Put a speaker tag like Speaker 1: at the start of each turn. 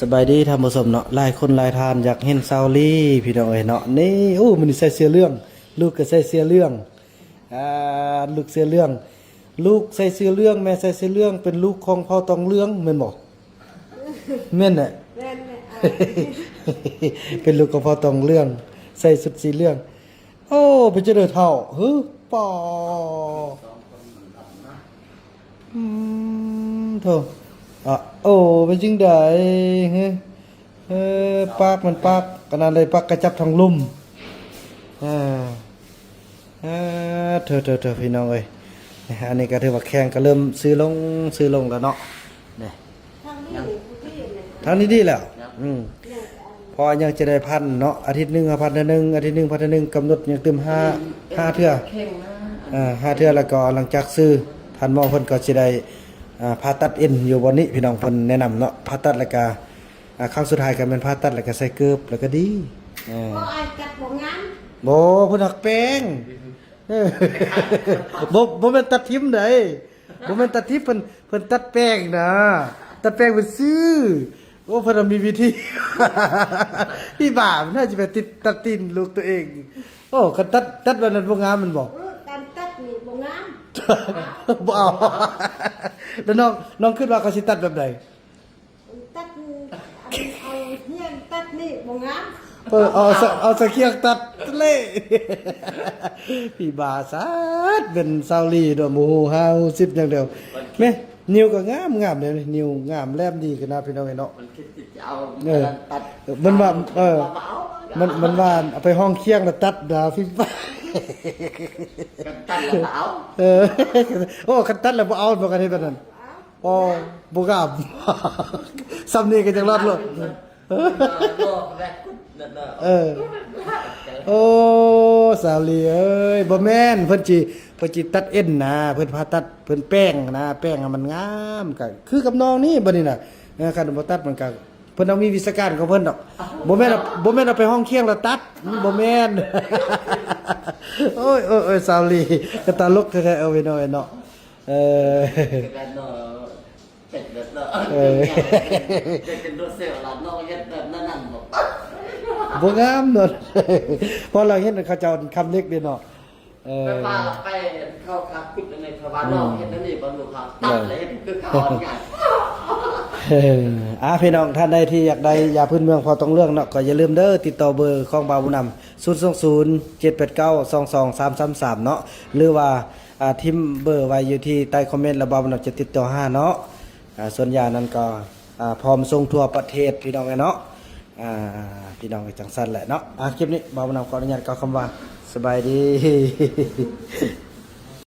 Speaker 1: สบายดีท่านผู้ชมเนาะหลายคนหลายทานอยากเห็นซาวลี่พี่น้องเอ้ยเนาะนี่โอ้มันนี่ใส่เสื้อเหลืองลูกก็ใส่เสื้อเหลืองลูกเสื้อเหลืองลูกใส่เสื้อเหลืองแม่ใส่เสื้อเหลืองเป็นลูกของพ่อตองเหลืองแม่นบ่แม่นน่ะ
Speaker 2: แม่นแม่
Speaker 1: เป็นลูกของพ่อตองเหลืองใส่ชุดสีเหลืองโอ้เป็นจังได๋เฒ่าฮึปอโธ่โอ้เป็นจังได๋ฮึปากมันปากขนาดเลยปากกระจับทางลุ่มเธอพี่น้องเอ้ยอันนี้ก็ถือว่าแข่งก็เริ่มซื้อลงแล้วเนาะนี่
Speaker 2: ทางนี้ผู้ที่เนี่ย
Speaker 1: ทางนี้ดีแล้วพอยังจะได้พันเนาะอาทิตย์หนึงพันนึงอาทิตย์หนึงพันนึงกำหนดยังเติม5เทื่อ5เทื่อแล้วก็หลังจากซื้อท่านหมอเพิ่นก็สิได้ผ่าตัดเอ็นอยู่บ่นี้พี่น้องเพิ่นแนะนำเนาะผ่าตัดแล้วก็ครั้งสุดท้ายก็เป็นผ่าตัดแล้วก็ใส่เกิบแล้วก็ดี
Speaker 2: บ่อายกัดบ่งาม
Speaker 1: บ่เพิ่นหักแป้งบ่แม่นตัดทิมไดบ่แม่นตัดทิมเพิ่นตัดแป้งนะตัดแป้งเป็นซื้อโอ้เพิ่นมีวิธีพี่บ่ามันน่าจะไปตัดตีนลูกตัวเองโอ้คันตัดแบบนั้นบ่งามมันบ่
Speaker 2: การตัดนี่บ่งาม
Speaker 1: บ่เอาแล้วน้องคิดว่าเขาสิตัดแบบใด
Speaker 2: ตัดเอาเฮียนตัดนี่บ่งาม
Speaker 1: เอาสะเคียงตัดเละพี่บาสัดเป็นซาวลีดอกหมูฮาว10อย่างเดียวแม่นิ้วก็งามเด้นี่นิ้วงามแลมดีขนาดพี่น้องไอ้เนาะ
Speaker 3: มันคิดจะเอา
Speaker 1: ตัดมันว่ามันว่าเอาไปห้องเคียงแล้วตัดดาวพี่บา
Speaker 3: กันตันแล้วเอา
Speaker 1: โอ้คันตัดแล้วบ่เอาบ่กันเฮ็ดแบบนั้นอ๋อบ่กล้าซ้ำนี่ก็จังรอดโลด
Speaker 3: โลกแรกกุดนั่นน่ะ
Speaker 1: โอ้สาวลีเอ้ยบ่แม่นเพิ่นสิตัดเอ็นนะเพิ่นพาตัดเพิ่นแป้งนะแป้งมันงามก็คือกับน้องนี่บัดนี้น่ะคันบ่ตัดมันก็เพิ่นเอามีวิศการของเพิ่นดอกบ่แม่นเอาไปห้องเคียงแล้วตัดบ่แม่น โอ้ยสาวลีก็ตลกแท้ๆเอาไว้หน่อยเนาะ
Speaker 3: กันเนาะเป็ดเนาะจะเป็นโดเซลล่ะเนาะเฮ็ดแบบนั้นบ่
Speaker 1: บ่งามเนาะ พอเราเห็นเขาเจ้าคำเล็กเด้เนาะ
Speaker 3: ไปพาไปเข้าคาคุดในภาวะเนาะเฮ็ดนั่นนี่บ่รู้ครับตัดเลยคือเขาง่าย
Speaker 1: พี่น้องท่านใดที่อยากได้ยาพื้นเมืองพอต้องเรื่องเนาะก็อย่าลืมเด้อติดต่อเบอร์ของบ่าวบุญนำ020 789 2233เนาะหรือว่าทิมเบอร์ไว้อยู่ที่ใต้คอมเมนต์แล้วบ่าวบุญนำจะติดต่อหาเนาะส่วนยานั้นก็พร้อมส่งทั่วประเทศพี่น้องเนาะพี่น้องจังซั่นแหละเนาะคลิปนี้บ่าวบุญนำขออนุญาตกล่าวคำว่าสบายดี